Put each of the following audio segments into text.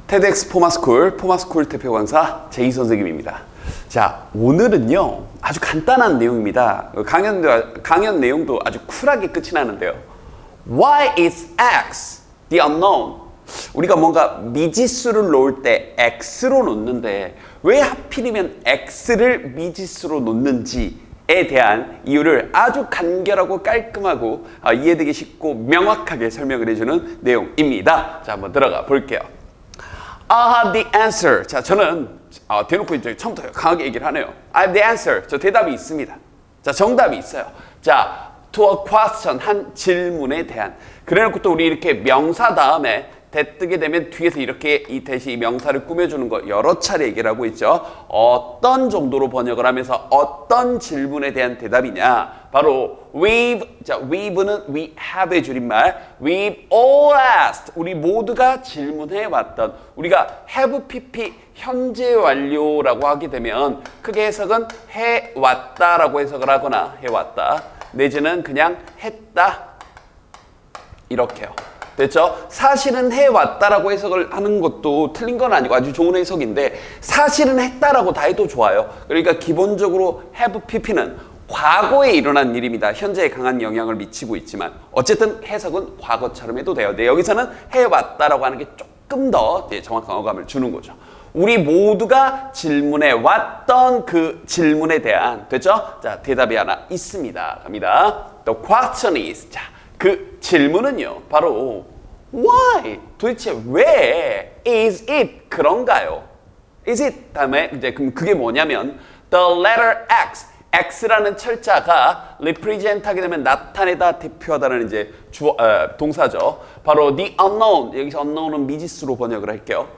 TEDx 포마스쿨 대표 강사 제이 선생님입니다. 자, 오늘은요 아주 간단한 내용입니다. 강연 내용도 아주 쿨하게 끝이 나는데요. Why is X the unknown? 우리가 뭔가 미지수를 놓을 때 X로 놓는데 왜 하필이면 X를 미지수로 놓는지에 대한 이유를 아주 간결하고 깔끔하고 이해되기 쉽고 명확하게 설명을 해주는 내용입니다. 자, 한번 들어가 볼게요. I have the answer. 자, 저는 대놓고 이제 처음부터 강하게 얘기를 하네요. I have the answer. 저 대답이 있습니다. 자, 정답이 있어요. 자, to a question, 한 질문에 대한. 그래놓고 또 우리 이렇게 명사 다음에 대 뜨게 되면 뒤에서 이렇게 이 대시 명사를 꾸며주는 거 여러 차례 얘기를 하고 있죠. 어떤 정도로 번역을 하면서 어떤 질문에 대한 대답이냐. 바로 we've는 we have의 줄임말. We've all asked. 우리 모두가 질문해 왔던. 우리가 have pp 현재 완료라고 하게 되면 크게 해석은 해왔다라고 해석을 하거나 해왔다. 내지는 그냥 했다. 이렇게요. 됐죠? 사실은 해왔다라고 해석을 하는 것도 틀린 건 아니고 아주 좋은 해석인데 사실은 했다라고 다 해도 좋아요. 그러니까 기본적으로 have pp는 과거에 일어난 일입니다. 현재에 강한 영향을 미치고 있지만 어쨌든 해석은 과거처럼 해도 돼요. 근데 여기서는 해왔다라고 하는 게 조금 더 정확한 어감을 주는 거죠. 우리 모두가 질문해 왔던 그 질문에 대한 됐죠? 자, 대답이 하나 있습니다. 갑니다. The question is. 자, 그 질문은요, 바로 why? 도대체 왜 is it 그런가요? is it 다음에 이제 그럼 그게 뭐냐면 the letter X, X라는 철자가 represent 하게 되면 나타내다, 대표하다는 이제 동사죠. 바로 the unknown, 여기서 unknown은 미지수로 번역을 할게요.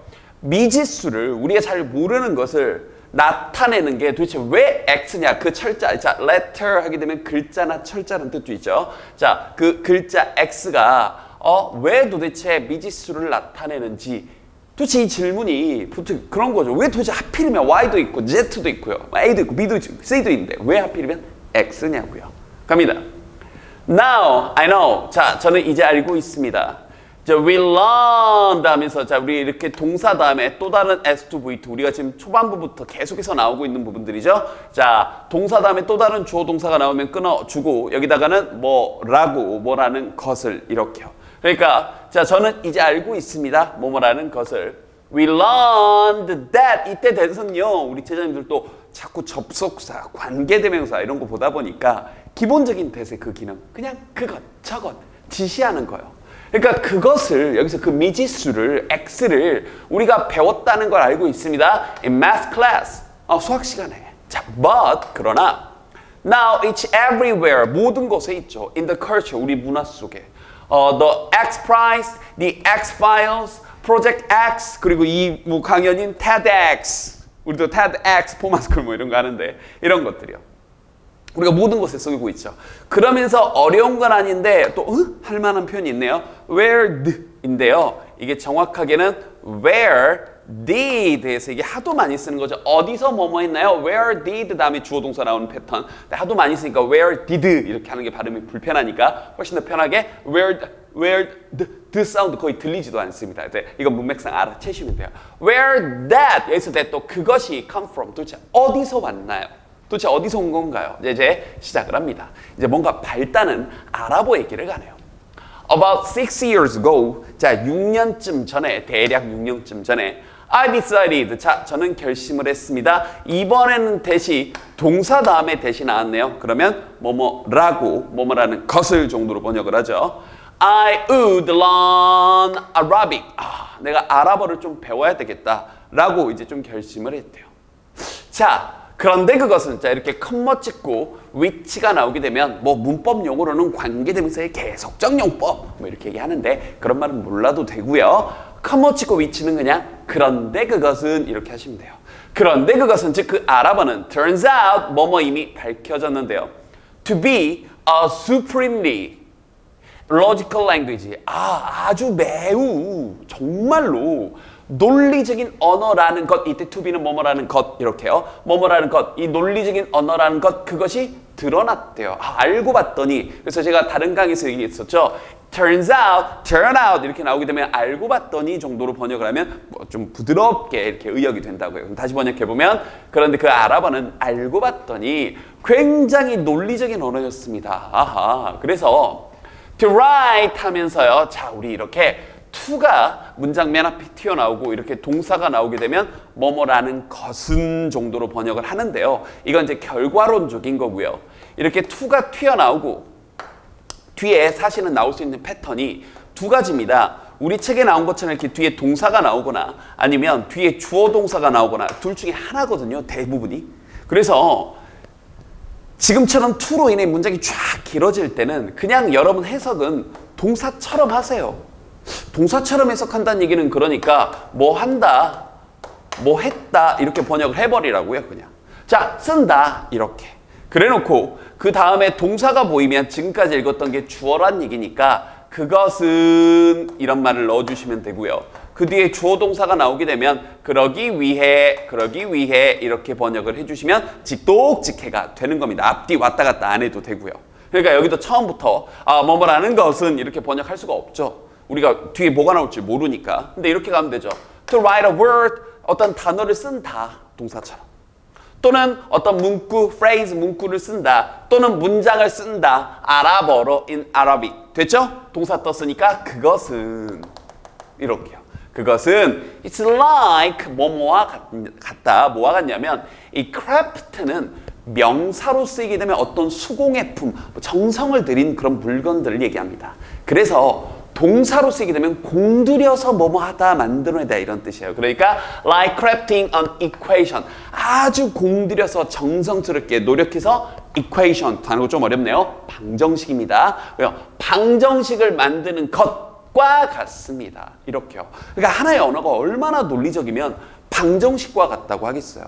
미지수를 우리가 잘 모르는 것을 나타내는 게 도대체 왜 X냐? 그 철자, 자, letter 하게 되면 글자나 철자라는 뜻도 있죠. 자, 그 글자 X가 왜 도대체 미지수를 나타내는지 도대체 이 질문이 그런 거죠. 왜 도대체 하필이면 Y도 있고 Z도 있고요. A도 있고 B도 있고 C도 있는데 왜 하필이면 X냐고요. 갑니다. Now I know. 자, 저는 이제 알고 있습니다. 자, we learned 하면서 자, 우리 이렇게 동사 다음에 또 다른 S2V2 우리가 지금 초반부부터 계속해서 나오고 있는 부분들이죠. 자, 동사 다음에 또 다른 주어 동사가 나오면 끊어주고 여기다가는 뭐라는 것을 이렇게요. 그러니까 자, 저는 이제 알고 있습니다. 뭐라는 것을 we learned that 이때 대선요. 우리 제자님들도 자꾸 접속사, 관계대명사 이런 거 보다 보니까 기본적인 대세 그 기능 그냥 그것, 저것 지시하는 거예요. 그러니까 그것을 여기서 그 미지수를 X를 우리가 배웠다는 걸 알고 있습니다. In math class. 수학 시간에. 자, but 그러나 now it's everywhere. 모든 곳에 있죠. In the culture. 우리 문화 속에. The X Prize, the X Files, Project X 그리고 이 강연인 TEDx. 우리도 TEDx 포마스쿨 뭐 이런 거 하는데 이런 것들이요. 우리가 모든 곳에 쓰고 있죠. 그러면서 어려운 건 아닌데 또 할 만한 표현이 있네요. Where did인데요. 이게 정확하게는 where did에서 이게 하도 많이 쓰는 거죠. 어디서 뭐뭐 했나요? Where did 다음에 주어 동사 나오는 패턴. 하도 많이 쓰니까 where did 이렇게 하는 게 발음이 불편하니까 훨씬 더 편하게 where the 사운드 거의 들리지도 않습니다. 이건 문맥상 알아채시면 돼요. Where that 여기서 또 그것이 come from 도대체 어디서 왔나요? 도대체 어디서 온 건가요? 이제 시작을 합니다. 이제 뭔가 발단은 아랍어 얘기를 가네요. About 6 years ago, 자 6년쯤 전에, 대략 6년쯤 전에 I decided, 자 저는 결심을 했습니다. 이번에는 대시, 동사 다음에 대시 나왔네요. 그러면 뭐뭐라는 것을 정도로 번역을 하죠. I would learn Arabic. 내가 아랍어를 좀 배워야 되겠다 라고 이제 좀 결심을 했대요. 자, 그런데 그것은 자 이렇게 컴마 찍고 위치가 나오게 되면 문법 용어로는 관계대명사의 계속적 용법 뭐 이렇게 얘기하는데 그런 말은 몰라도 되고요. 컴마 찍고 위치는 그냥 그런데 그것은 이렇게 하시면 돼요. 그런데 그것은 즉 그 아랍어는 turns out 뭐뭐 이미 밝혀졌는데요. To be a supremely logical language. 아주 매우 정말로 논리적인 언어라는 것, 이때 to be는 뭐뭐라는 것 이렇게요. 뭐뭐라는 것, 이 논리적인 언어라는 것 그것이 드러났대요. 알고 봤더니 그래서 제가 다른 강의에서 얘기했었죠. turns out, turn out 이렇게 나오게 되면 알고 봤더니 정도로 번역을 하면 뭐 좀 부드럽게 이렇게 의역이 된다고요. 그럼 다시 번역해 보면 그런데 그 아랍어는 알고 봤더니 굉장히 논리적인 언어였습니다. 아하. 그래서 to write 하면서요. 자, 우리 이렇게 to가 문장 맨 앞에 튀어나오고 이렇게 동사가 나오게 되면 뭐뭐라는 것은 정도로 번역을 하는데요. 이건 이제 결과론적인 거고요. 이렇게 to가 튀어나오고 뒤에 사실은 나올 수 있는 패턴이 두 가지입니다. 우리 책에 나온 것처럼 이렇게 뒤에 동사가 나오거나 아니면 뒤에 주어 동사가 나오거나 둘 중에 하나거든요. 대부분이. 그래서 지금처럼 to로 인해 문장이 쫙 길어질 때는 그냥 여러분 해석은 동사처럼 하세요. 동사처럼 해석한다는 얘기는 그러니까 뭐 한다, 뭐 했다 이렇게 번역을 해버리라고요. 그냥. 자, 쓴다 이렇게. 그래놓고 그 다음에 동사가 보이면 지금까지 읽었던 게 주어란 얘기니까 그것은 이런 말을 넣어주시면 되고요. 그 뒤에 주어 동사가 나오게 되면 그러기 위해 이렇게 번역을 해주시면 직독직해가 되는 겁니다. 앞뒤 왔다 갔다 안 해도 되고요. 그러니까 여기도 처음부터 뭐뭐라는 것은 이렇게 번역할 수가 없죠. 우리가 뒤에 뭐가 나올지 모르니까. 근데 이렇게 가면 되죠. To write a word, 어떤 단어를 쓴다, 동사처럼. 또는 어떤 문구, phrase, 문구를 쓴다. 또는 문장을 쓴다. 아랍어로 in Arabic. 됐죠? 동사 떴으니까 그것은 이렇게요. 그것은 it's like 뭐뭐와 같다. 뭐와 같냐면 이 craft는 명사로 쓰이게 되면 어떤 수공예 품, 정성을 들인 그런 물건들을 얘기합니다. 그래서 동사로 쓰이게 되면 공들여서 뭐뭐 하다, 만들어내다 이런 뜻이에요. 그러니까 like crafting an equation. 아주 공들여서 정성스럽게 노력해서 equation. 단어가 좀 어렵네요. 방정식입니다. 왜요? 방정식을 만드는 것과 같습니다. 이렇게요. 그러니까 하나의 언어가 얼마나 논리적이면 방정식과 같다고 하겠어요.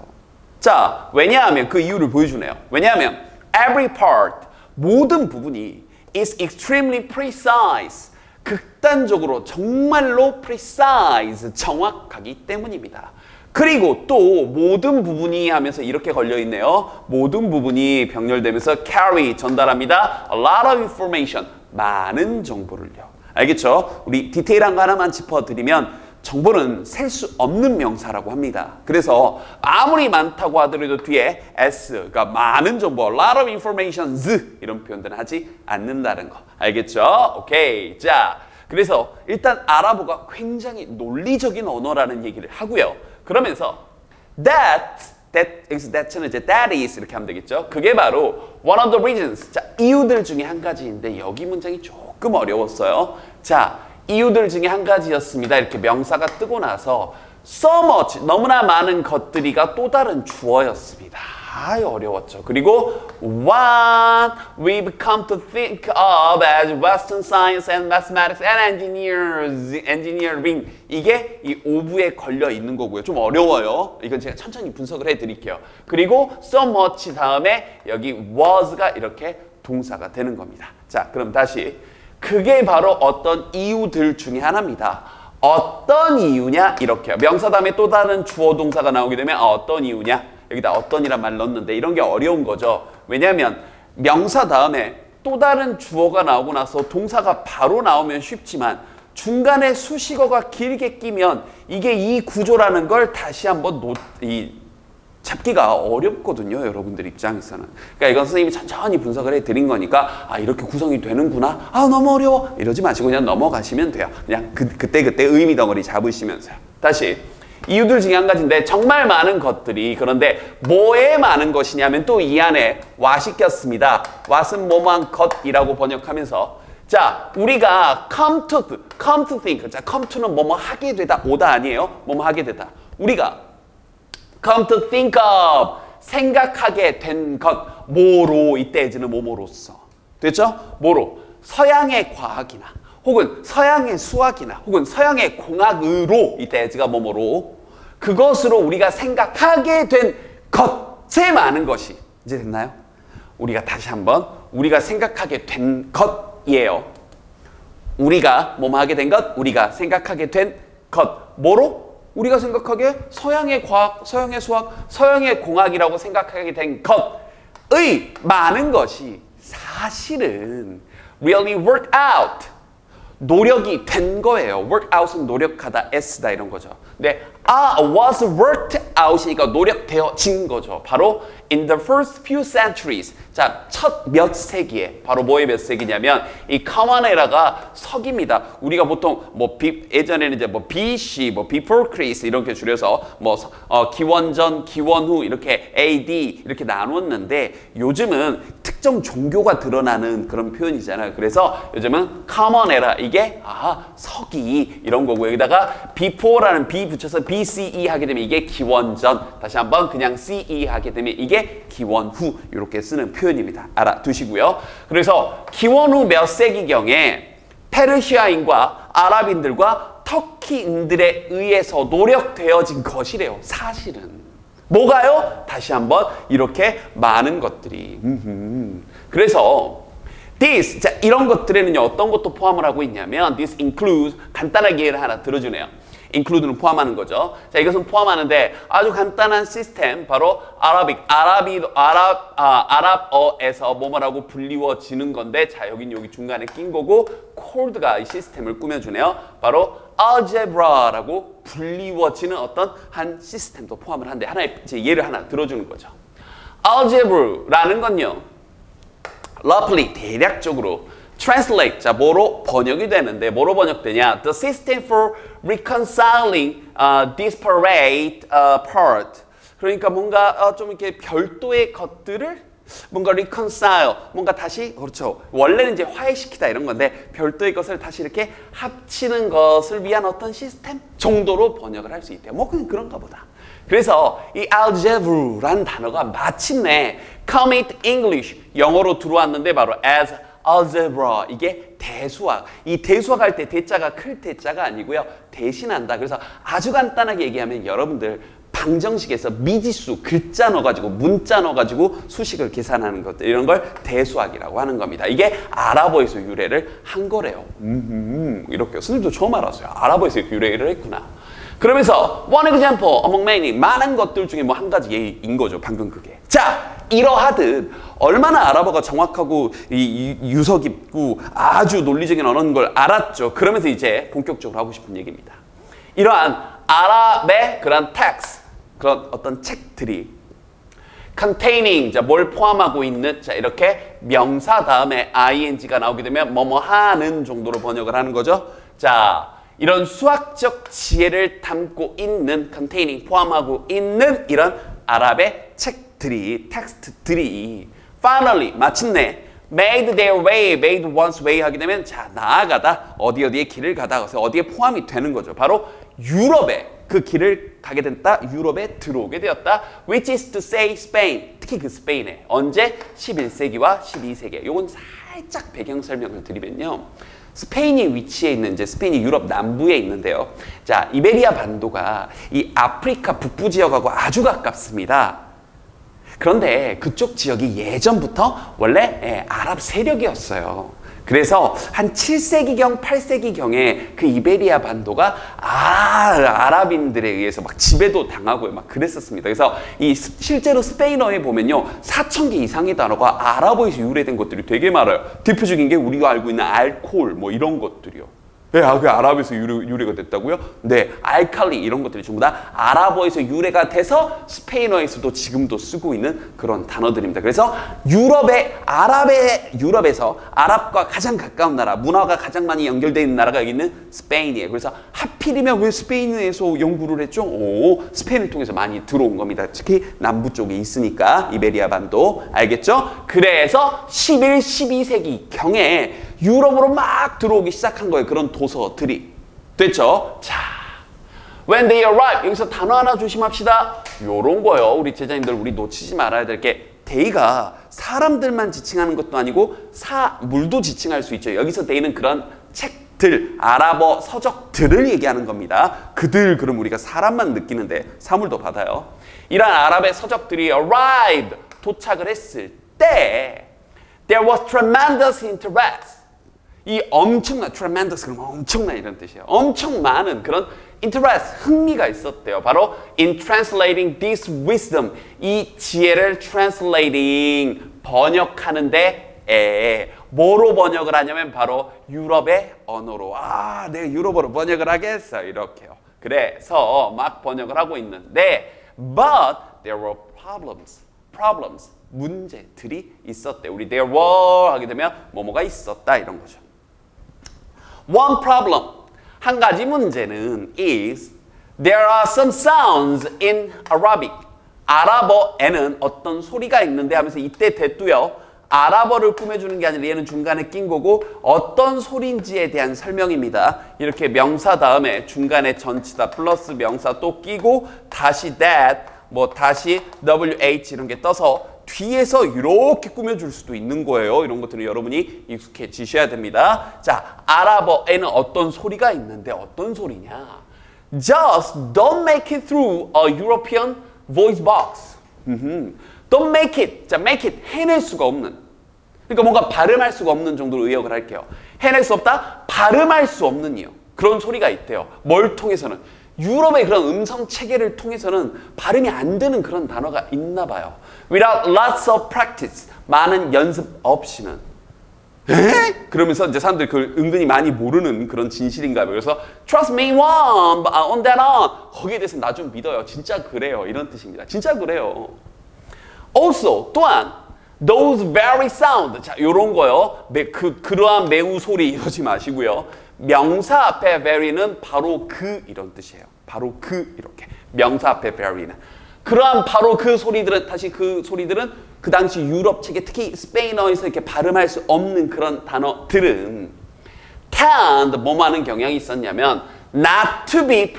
자, 왜냐하면 그 이유를 보여주네요. 왜냐하면 every part, 모든 부분이 is extremely precise. 극단적으로 정말로 precise, 정확하기 때문입니다. 그리고 또 모든 부분이 하면서 이렇게 걸려있네요. 모든 부분이 병렬되면서 carry, 전달합니다. A lot of information, 많은 정보를요. 알겠죠? 우리 디테일한 거 하나만 짚어드리면 정보는 셀 수 없는 명사라고 합니다. 그래서 아무리 많다고 하더라도 뒤에 s, 그러니까 많은 정보, a lot of informations 이런 표현들은 하지 않는다는 거. 알겠죠? 오케이. 자, 그래서 일단 아랍어가 굉장히 논리적인 언어라는 얘기를 하고요. 그러면서 that는 이제 that is 이렇게 하면 되겠죠. 그게 바로 one of the reasons. 자, 이유들 중에 한 가지인데 여기 문장이 조금 어려웠어요. 자, 이유들 중에 한 가지였습니다. 이렇게 명사가 뜨고 나서 so much, 너무나 많은 것들이가 또 다른 주어였습니다. 어려웠죠. 그리고 what we've come to think of as Western science and mathematics and engineering. 이게 이 오브에 걸려 있는 거고요. 좀 어려워요. 이건 제가 천천히 분석을 해드릴게요. 그리고 so much 다음에 여기 was가 이렇게 동사가 되는 겁니다. 자, 그럼 다시. 그게 바로 어떤 이유들 중에 하나입니다. 어떤 이유냐? 이렇게요. 명사 다음에 또 다른 주어 동사가 나오게 되면 어떤 이유냐? 여기다 어떤이란 말 넣었는데 이런 게 어려운 거죠. 왜냐하면 명사 다음에 또 다른 주어가 나오고 나서 동사가 바로 나오면 쉽지만 중간에 수식어가 길게 끼면 이게 이 구조라는 걸 다시 한번 잡기가 어렵거든요. 여러분들 입장에서는. 그러니까 이건 선생님이 천천히 분석을 해드린 거니까 이렇게 구성이 되는구나. 너무 어려워. 이러지 마시고 그냥 넘어가시면 돼요. 그냥 그때그때 의미 덩어리 잡으시면서요. 다시. 이유들 중에 한 가지인데 정말 많은 것들이 그런데 뭐에 많은 것이냐면 또 이 안에 what이 꼈습니다. what은 뭐뭐한 것이라고 번역하면서 자, 우리가 come to think. 자, come to는 뭐뭐 하게 되다. 오다 아니에요. 뭐뭐 하게 되다. 우리가 come to think of, 생각하게 된 것, 뭐로, 이때 에즈는 뭐뭐로써. 됐죠? 뭐로? 서양의 과학이나 혹은 서양의 수학이나 혹은 서양의 공학으로, 이때 에즈가 뭐뭐로, 그것으로 우리가 생각하게 된 것에 많은 것이. 이제 됐나요? 우리가 다시 한번 우리가 생각하게 된 것이에요. 우리가 뭐뭐 하게 된 것, 우리가 생각하게 된 것. 뭐로? 우리가 생각하기에 서양의 과학, 서양의 수학, 서양의 공학이라고 생각하게 된 것의 많은 것이 사실은 really work out. 노력이 된 거예요. work out은 노력하다, S다 이런 거죠. 근데 was worked out이니까 노력되어진 거죠. 바로 in the first few centuries. 자, 첫 몇 세기에 바로 뭐의 몇 세기냐면 이 common era가 서기입니다. 우리가 보통 뭐 예전에는 이제 뭐 BC, 뭐 before Christ 이렇게 줄여서 뭐 기원전, 기원후 이렇게 AD 이렇게 나눴는데 요즘은 특정 종교가 드러나는 그런 표현이잖아요. 그래서 요즘은 common era 이게 서기 이런 거고 여기다가 before라는 B 붙여서 BCE 하게 되면 이게 기원전. 다시 한번 그냥 CE 하게 되면 이게 기원후 이렇게 쓰는 표현입니다. 알아두시고요. 그래서 기원후 몇 세기경에 페르시아인과 아랍인들과 터키인들에 의해서 노력되어진 것이래요. 사실은. 뭐가요? 다시 한번 이렇게 많은 것들이. 그래서 this, 자, 이런 것들에는요 어떤 것도 포함을 하고 있냐면 this includes, 간단하게 예를 하나 들어주네요. include는 포함하는 거죠. 자, 이것은 포함하는데 아주 간단한 시스템, 바로 아랍어에서 뭐뭐라고 불리워지는 건데, 자, 여기 중간에 낀 거고 code가 이 시스템을 꾸며주네요. 바로 algebra라고 불리워지는 어떤 한 시스템도 포함을 한데 하나의 예를 하나 들어주는 거죠. algebra라는 건요, roughly 대략적으로 translate, 자, 뭐로 번역이 되는데 뭐로 번역되냐? The system for reconciling disparate part. 그러니까 뭔가 좀 이렇게 별도의 것들을 뭔가 reconcile, 뭔가 다시, 그렇죠. 원래는 이제 화해시키다 이런 건데 별도의 것을 다시 이렇게 합치는 것을 위한 어떤 시스템 정도로 번역을 할 수 있대요. 뭐 그냥 그런가 보다. 그래서 이 algebra라는 단어가 마침내 Commit English, 영어로 들어왔는데 바로 as algebra, 이게 대수학. 이 대수학 할 때 대자가 클 대자가 아니고요, 대신한다. 그래서 아주 간단하게 얘기하면 여러분들 방정식에서 미지수 글자 넣어가지고 문자 넣어가지고 수식을 계산하는 것들, 이런 걸 대수학이라고 하는 겁니다. 이게 아랍어에서 유래를 한 거래요. 이렇게 선생님도 처음 알았어요. 아랍어에서 유래를 했구나. 그러면서 one example among many, 많은 것들 중에 뭐 한 가지 예인 거죠. 방금 그게. 자, 이러하듯 얼마나 아랍어가 정확하고 유서 깊고 아주 논리적인 언어인 걸 알았죠. 그러면서 이제 본격적으로 하고 싶은 얘기입니다. 이러한 아랍의 그런 텍스트, 그런 어떤 책들이 containing, 자, 뭘 포함하고 있는, 자, 이렇게 명사 다음에 ing가 나오게 되면 뭐뭐 하는 정도로 번역을 하는 거죠. 자, 이런 수학적 지혜를 담고 있는 containing, 포함하고 있는 이런 아랍의 책들이, 텍스트들이 finally, 마침내 made their way, made one's way 하게 되면, 자, 나아가다, 어디에 길을 가다, 그래서 어디에 포함이 되는 거죠. 바로 유럽에 그 길을 가게 됐다, 유럽에 들어오게 되었다. Which is to say Spain, 특히 그 스페인에. 언제? 11세기와 12세기. 요건 살짝 배경 설명을 드리면요, 스페인이 위치해 있는, 이제 스페인이 유럽 남부에 있는데요. 자, 이베리아 반도가 이 아프리카 북부 지역하고 아주 가깝습니다. 그런데 그쪽 지역이 예전부터 원래 아랍 세력이었어요. 그래서 한 7세기경, 8세기경에 그 이베리아 반도가 아랍인들에 의해서 막 지배도 당하고 막 그랬었습니다. 그래서 이 실제로 스페인어에 보면요, 4,000개 이상의 단어가 아랍어에서 유래된 것들이 되게 많아요. 대표적인 게 우리가 알고 있는 알코올 뭐 이런 것들이요. 네, 그 아랍에서 유래가 됐다고요? 네, 알칼리 이런 것들이 전부 다 아랍어에서 유래가 돼서 스페인어에서도 지금도 쓰고 있는 그런 단어들입니다. 그래서 유럽에서 아랍과 가장 가까운 나라, 문화가 가장 많이 연결되어 있는 나라가 여기 있는 스페인이에요. 그래서 하필이면 왜 스페인에서 연구를 했죠? 스페인을 통해서 많이 들어온 겁니다. 특히 남부 쪽에 있으니까 이베리아 반도, 알겠죠? 그래서 11, 12세기 경에 유럽으로 막 들어오기 시작한 거예요. 그런 도서들이. 됐죠? 자, when they arrive, 여기서 단어 하나 조심합시다. 요런 거요. 우리 제자님들, 우리 놓치지 말아야 될 게, they가 사람들만 지칭하는 것도 아니고 사물도 지칭할 수 있죠. 여기서 they는 그런 책들, 아랍어 서적들을 얘기하는 겁니다. 그들, 그럼 우리가 사람만 느끼는데 사물도 받아요. 이런 아랍의 서적들이 arrived, 도착을 했을 때 there was tremendous interest. 이 엄청난, tremendous, 그럼 엄청난 이런 뜻이에요. 엄청 많은 그런 interest, 흥미가 있었대요. 바로 in translating this wisdom, 이 지혜를 translating, 번역하는데 뭐로 번역을 하냐면 바로 유럽의 언어로. 아, 내가 유럽어로 번역을 하겠어. 이렇게요. 그래서 막 번역을 하고 있는데 but there were problems. 문제들이 있었대. 우리 there were 하게 되면 뭐뭐가 있었다 이런 거죠. One problem. 한 가지 문제는 is there are some sounds in Arabic. 아랍어에는 어떤 소리가 있는데 하면서 이때 대두요. 아랍어를 꾸며주는 게 아니라 얘는 중간에 낀 거고 어떤 소리인지에 대한 설명입니다. 이렇게 명사 다음에 중간에 전치다 플러스 명사 또 끼고 다시 that 뭐 다시 WH 이런 게 떠서 뒤에서 이렇게 꾸며줄 수도 있는 거예요. 이런 것들은 여러분이 익숙해지셔야 됩니다. 자, 아랍어에는 어떤 소리가 있는데 어떤 소리냐? Just don't make it through a European voice box. Don't make it. 자, make it. 해낼 수가 없는. 그러니까 뭔가 발음할 수가 없는 정도로 의역을 할게요. 해낼 수 없다? 발음할 수 없는 이요. 그런 소리가 있대요. 뭘 통해서는? 유럽의 그런 음성 체계를 통해서는 발음이 안 되는 그런 단어가 있나 봐요. Without lots of practice. 많은 연습 없이는. 에? 그러면서 이제 사람들이 그걸 은근히 많이 모르는 그런 진실인가 봐요. 그래서 Trust me on that on. 거기에 대해서 나 좀 믿어요. 진짜 그래요. 이런 뜻입니다. 진짜 그래요. Also, 또한 those very sound. 자, 요런 거요. 그러한 매우 소리 이러지 마시고요. 명사 앞에 very는 바로 그 이런 뜻이에요. 바로 그 이렇게. 명사 앞에 very는. 그러한 바로 그 소리들은 다시 그 소리들은 그 당시 유럽 체계 특히 스페인어에서 이렇게 발음할 수 없는 그런 단어들은 tend 뭐뭐 하는 경향이 있었냐면 not to be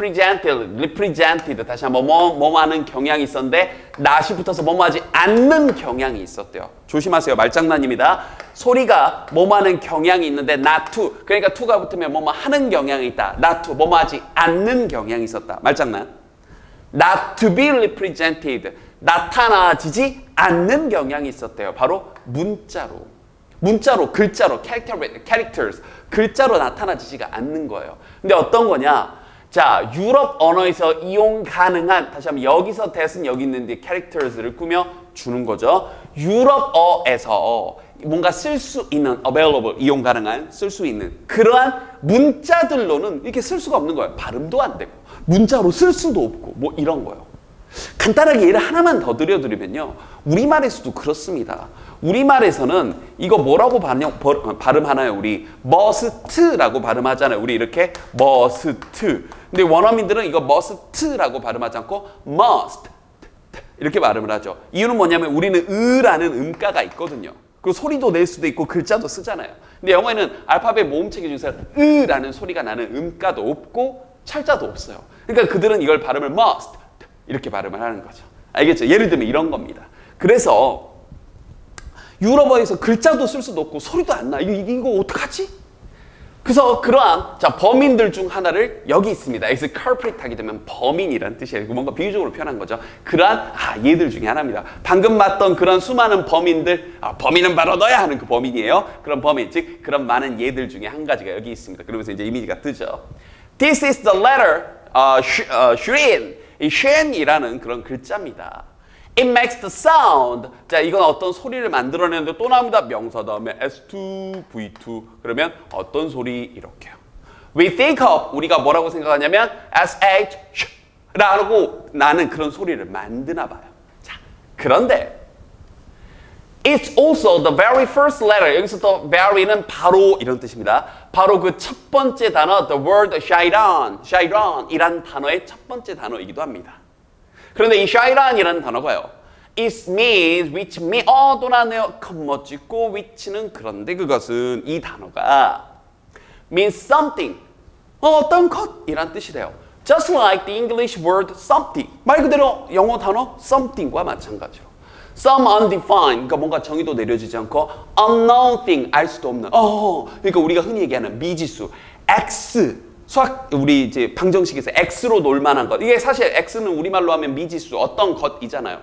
represented 다시 한번 뭐뭐 하는 경향이 있었는데 not이 붙어서 뭐뭐 하지 않는 경향이 있었대요. 조심하세요. 말장난입니다. 소리가 뭐뭐 하는 경향이 있는데 not to 그러니까 to가 붙으면 뭐뭐 하는 경향이 있다. not to 뭐뭐 하지 않는 경향이 있었다. 말장난. not to be represented 나타나지지 않는 경향이 있었대요. 바로 문자로. 문자로, 글자로, characters, 글자로 나타나지지가 않는 거예요. 근데 어떤 거냐? 자, 유럽 언어에서 이용 가능한, 다시 한번 여기서 that은 여기 있는데 characters를 꾸며 주는 거죠. 유럽어에서 뭔가 쓸 수 있는, available, 이용 가능한, 쓸 수 있는 그러한 문자들로는 이렇게 쓸 수가 없는 거예요. 발음도 안 되고, 문자로 쓸 수도 없고, 뭐 이런 거예요. 간단하게 예를 하나만 더 드려드리면요. 우리말에서도 그렇습니다. 우리말에서는 이거 뭐라고 발음하나요? 우리 머스트라고 발음하잖아요. 우리 이렇게 머스트. 근데 원어민들은 이거 머스트라고 발음하지 않고 must 이렇게 발음을 하죠. 이유는 뭐냐면 우리는 으라는 음가가 있거든요. 그 소리도 낼 수도 있고 글자도 쓰잖아요. 근데 영어에는 알파벳 모음체계 중에서 으라는 소리가 나는 음가도 없고 철자도 없어요. 그러니까 그들은 이걸 발음을 must 이렇게 발음을 하는 거죠. 알겠죠? 예를 들면 이런 겁니다. 그래서 유럽어에서 글자도 쓸 수도 없고 소리도 안 나. 이거 어떡하지? 그래서 그러한 자 범인들 중 하나를 여기 있습니다. 여기서 culprit 하게 되면 범인이라는 뜻이에요. 뭔가 비유적으로 표현한 거죠. 그러한 얘들 중에 하나입니다. 방금 봤던 그런 수많은 범인들 범인은 바로 너야 하는 그 범인이에요. 그런 범인 즉 그런 많은 얘들 중에 한 가지가 여기 있습니다. 그러면서 이제 이미지가 뜨죠. This is the letter Shin. 이 shin이라는 그런 글자입니다. It makes the sound. 자, 이건 어떤 소리를 만들어내는데 또 나옵니다. 명사 다음에 S2, V2. 그러면 어떤 소리 이렇게요. We think of 우리가 뭐라고 생각하냐면 SH 라고 나는 그런 소리를 만드나 봐요. 자, 그런데 It's also the very first letter. 여기서 또 very는 바로 이런 뜻입니다. 바로 그 첫 번째 단어, the word shairan 이란 단어의 첫 번째 단어이기도 합니다. 그런데 이 shairan이라는 단어가요. It means, which means, 또 나네요. 멋지고, which는 그런데 그것은 이 단어가 means something. 어떤 것이란 뜻이래요. Just like the English word something. 말 그대로 영어 단어 something과 마찬가지로. Some undefined, 그러니까 뭔가 정의도 내려지지 않고 unknown thing, 알 수도 없는. 그러니까 우리가 흔히 얘기하는 미지수, x, 수학 우리 이제 방정식에서 x로 놀 만한 것. 이게 사실 x는 우리말로 하면 미지수, 어떤 것이잖아요.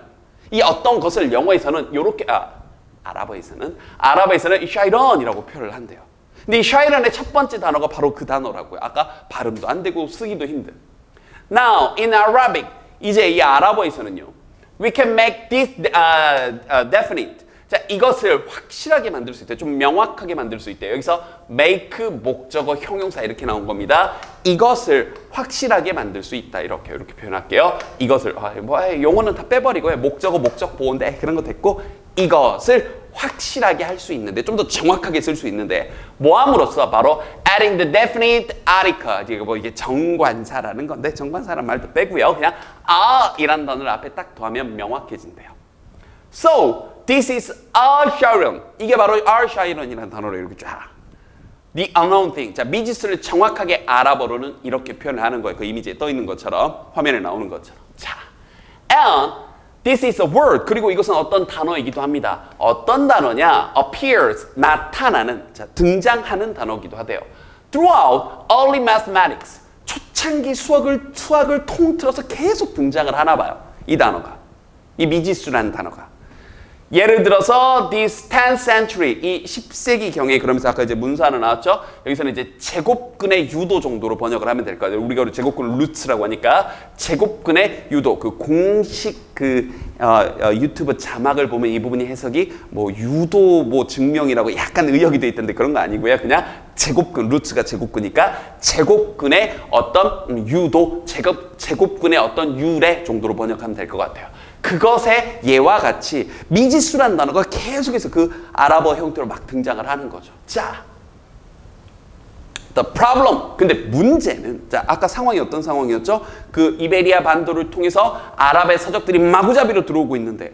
이 어떤 것을 영어에서는 요렇게 아랍어에서는 shairan이라고 표현을 한대요. 근데 이 shairan의 첫 번째 단어가 바로 그 단어라고요. 아까 발음도 안 되고 쓰기도 힘든. Now in Arabic, 이제 이 아랍어에서는요. We can make this definite. 자, 이것을 확실하게 만들 수 있대요. 좀 명확하게 만들 수 있대요. 여기서 make 목적어 형용사 이렇게 나온 겁니다. 이것을 확실하게 만들 수 있다. 이렇게 표현할게요. 이것을 용어는 다 빼버리고요. 목적어 목적 보호인데 그런 거 됐고 이것을 확실하게 할 수 있는데 좀 더 정확하게 쓸 수 있는데 뭐함으로써 바로 adding the definite article 이게 정관사라는 건데 정관사란 말도 빼고요. 그냥 이란 단어를 앞에 딱 더하면 명확해진대요. So this is a Sharon. 이게 바로 a Sharon이라는 단어로 이렇게 쫙. The unknown thing. 자, 미지수를 정확하게 알아보려는 이렇게 표현을 하는 거예요. 그 이미지에 떠 있는 것처럼, 화면에 나오는 것처럼. 자, and this is a word. 그리고 이것은 어떤 단어이기도 합니다. 어떤 단어냐? appears, 나타나는, 자, 등장하는 단어이기도 하대요. Throughout early mathematics. 초창기 수학을 통틀어서 계속 등장을 하나 봐요. 이 단어가. 이 미지수라는 단어가. 예를 들어서 this 10th century, 이 10세기 경에 그러면서 아까 이제 문서 하나 나왔죠? 여기서는 이제 제곱근의 유도 정도로 번역을 하면 될 거예요. 우리가 제곱근 루츠라고 하니까 제곱근의 유도, 그 공식 유튜브 자막을 보면 이 부분이 해석이 뭐 유도 뭐 증명이라고 약간 의역이 돼 있던데 그런 거 아니고요. 그냥 제곱근, 루츠가 제곱근이니까 제곱근의 어떤 유도, 제곱근의 어떤 유래 정도로 번역하면 될 것 같아요. 그것의 예와 같이 미지수라는 단어가 계속해서 그 아랍어 형태로 막 등장을 하는 거죠. 자, the problem. 근데 문제는, 자, 아까 상황이 어떤 상황이었죠? 그 이베리아 반도를 통해서 아랍의 서적들이 마구잡이로 들어오고 있는데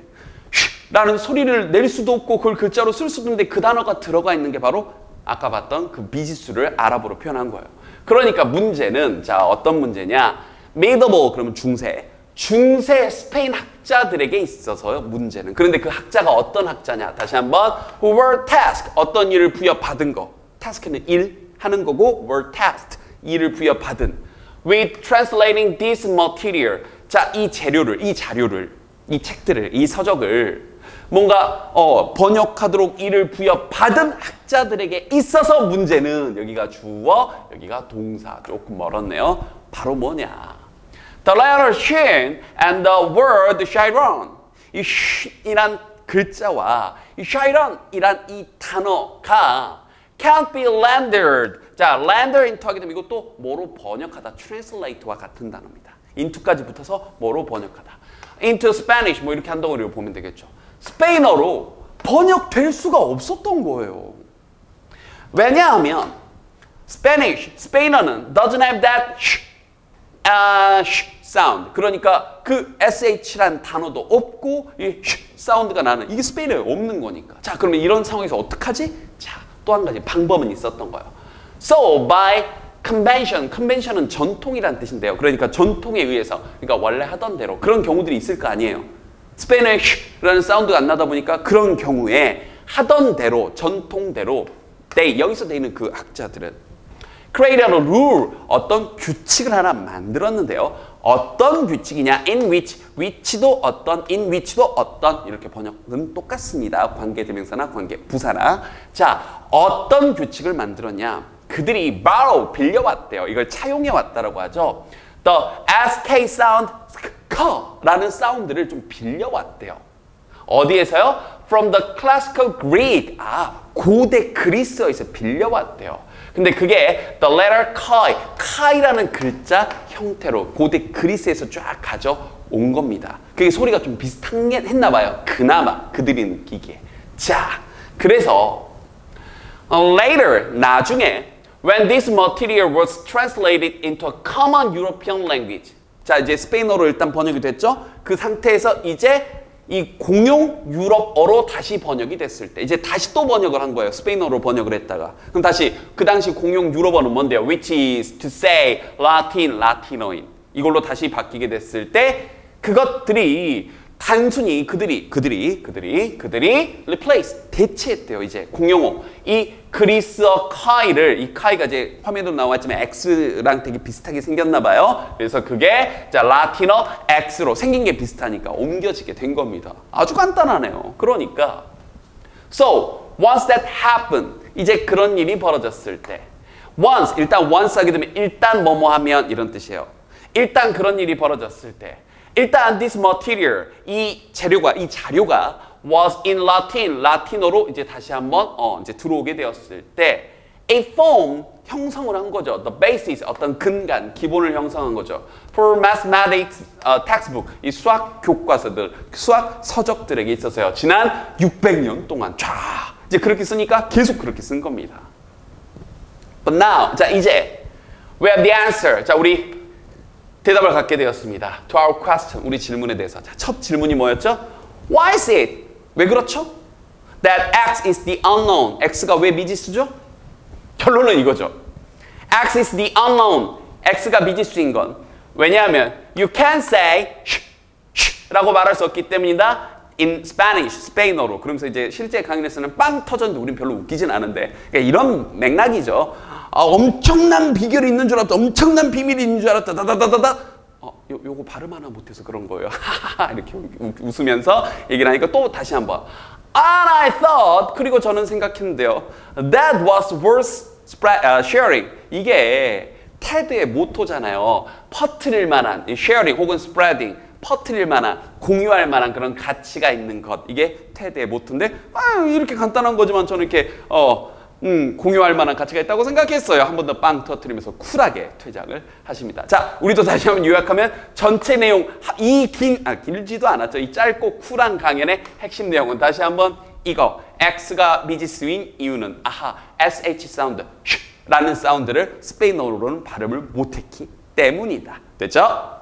라는 소리를 낼 수도 없고 그걸 글자로 쓸 수도 없는데 그 단어가 들어가 있는 게 바로 아까 봤던 그 미지수를 아랍어로 표현한 거예요. 그러니까 문제는, 자, 어떤 문제냐? medieval, 그러면 중세 스페인 학자들에게 있어서 문제는. 그런데 그 학자가 어떤 학자냐? 다시 한번 who were tasked, 어떤 일을 부여받은 거. task는 일 하는 거고 were tasked, 일을 부여받은 with translating this material. 자, 이 재료를, 이 자료를, 이 책들을, 이 서적을 뭔가 번역하도록 일을 부여받은 학자들에게 있어서 문제는, 여기가 주어, 여기가 동사. 조금 멀었네요. 바로 뭐냐? The letter shin and the word Chiron. 이 shin이란 글자와 이 Chiron이란 이 단어가 can't be rendered. 자, render into 하게 되면 이것도 뭐로 번역하다, translate와 같은 단어입니다. into까지 붙어서 뭐로 번역하다. into Spanish 뭐 이렇게 한다고 보면 되겠죠. 스페인어로 번역될 수가 없었던 거예요. 왜냐하면 스페인어는 doesn't have that sound. 그러니까 그 sh란 단어도 없고 이 사운드가 나는 이게 스페인어에 없는 거니까. 자, 그러면 이런 상황에서 어떡하지? 자, 또 한 가지 방법은 있었던 거예요. So by convention, convention은 전통이라는 뜻인데요. 그러니까 전통에 의해서, 그러니까 원래 하던 대로 그런 경우들이 있을 거 아니에요. 스페인어에 라는 사운드가 안 나다 보니까 그런 경우에 하던 대로, 전통대로 여기서 되는 그 학자들은 created a rule, 어떤 규칙을 하나 만들었는데요. 어떤 규칙이냐? in which, which도 어떤, in which도 어떤, 이렇게 번역은 똑같습니다. 관계대명사나 관계부사나. 자, 어떤 규칙을 만들었냐? 그들이 borrow, 빌려왔대요. 이걸 차용해왔다라고 하죠. The SK sound, 라는 사운드를 좀 빌려왔대요. 어디에서요? From the classical Greek. 고대 그리스어에서 빌려왔대요. 근데 그게 the letter Chi라는 글자 형태로 고대 그리스에서 쫙 가져온 겁니다. 그게 소리가 좀 비슷했나 봐요. 그나마 그들이 느끼기에. 자, 그래서 later, 나중에 when this material was translated into a common European language. 자, 이제 스페인어로 일단 번역이 됐죠. 그 상태에서 이제 이 공용 유럽어로 다시 번역이 됐을 때 이제 다시 또 번역을 한 거예요. 스페인어로 번역을 했다가. 그럼 다시 그 당시 공용 유럽어는 뭔데요? Which is to say Latin, 라틴어인. 이걸로 다시 바뀌게 됐을 때 그것들이 단순히 그들이 replace, 대체했대요. 이제 공용어. 이 그리스어 카이를, 이 카이가 이제 화면으로 나왔지만 X랑 되게 비슷하게 생겼나 봐요. 그래서 그게 자 라틴어 X로 생긴 게 비슷하니까 옮겨지게 된 겁니다. 아주 간단하네요. 그러니까 so once that happened, 이제 그런 일이 벌어졌을 때 once, 일단 once 하게 되면 일단 뭐뭐 하면 이런 뜻이에요. 일단 그런 일이 벌어졌을 때 일단 this material, 이 재료가, 이 자료가 was in Latin. 라틴어로 이제 다시 한번 이제 들어오게 되었을 때 a form 형성을 한 거죠. The basis 어떤 근간, 기본을 형성한 거죠. For mathematics textbook 이 수학 교과서들, 수학 서적들에게 있어서요. 지난 600년 동안 쫙 이제 그렇게 쓰니까 계속 그렇게 쓴 겁니다. But now 자 이제 we have the answer. 자 우리 대답을 갖게 되었습니다. To our question 우리 질문에 대해서. 자, 첫 질문이 뭐였죠? Why is it? 왜 그렇죠? That X is the unknown. X가 왜 미지수죠? 결론은 이거죠. X is the unknown. X가 미지수인 건 왜냐하면 you can say 라고 말할 수 없기 때문이다. In Spanish, 스페인어로. 그러면서 이제 실제 강연에서는 빵 터졌는데 우린 별로 웃기진 않은데 그러니까 이런 맥락이죠. 엄청난 비결이 있는 줄 알았다. 엄청난 비밀이 있는 줄 알았다. 다다다다다. 요거 발음 하나 못해서 그런 거예요. 이렇게 웃으면서 얘기를 하니까 또 다시 한번. And I thought, 그리고 저는 생각했는데요. That was worth sharing. 이게 테드의 모토잖아요. 퍼뜨릴 만한, sharing 혹은 spreading, 퍼뜨릴 만한, 공유할 만한 그런 가치가 있는 것. 이게 테드의 모토인데, 이렇게 간단한 거지만 저는 이렇게, 공유할 만한 가치가 있다고 생각했어요. 한 번 더 빵 터뜨리면서 쿨하게 퇴장을 하십니다. 자, 우리도 다시 한번 요약하면 전체 내용, 길지도 않았죠. 이 짧고 쿨한 강연의 핵심 내용은 다시 한번 이거. X가 미지수인 이유는 SH 사운드, 라는 사운드를 스페인어로는 발음을 못했기 때문이다. 됐죠?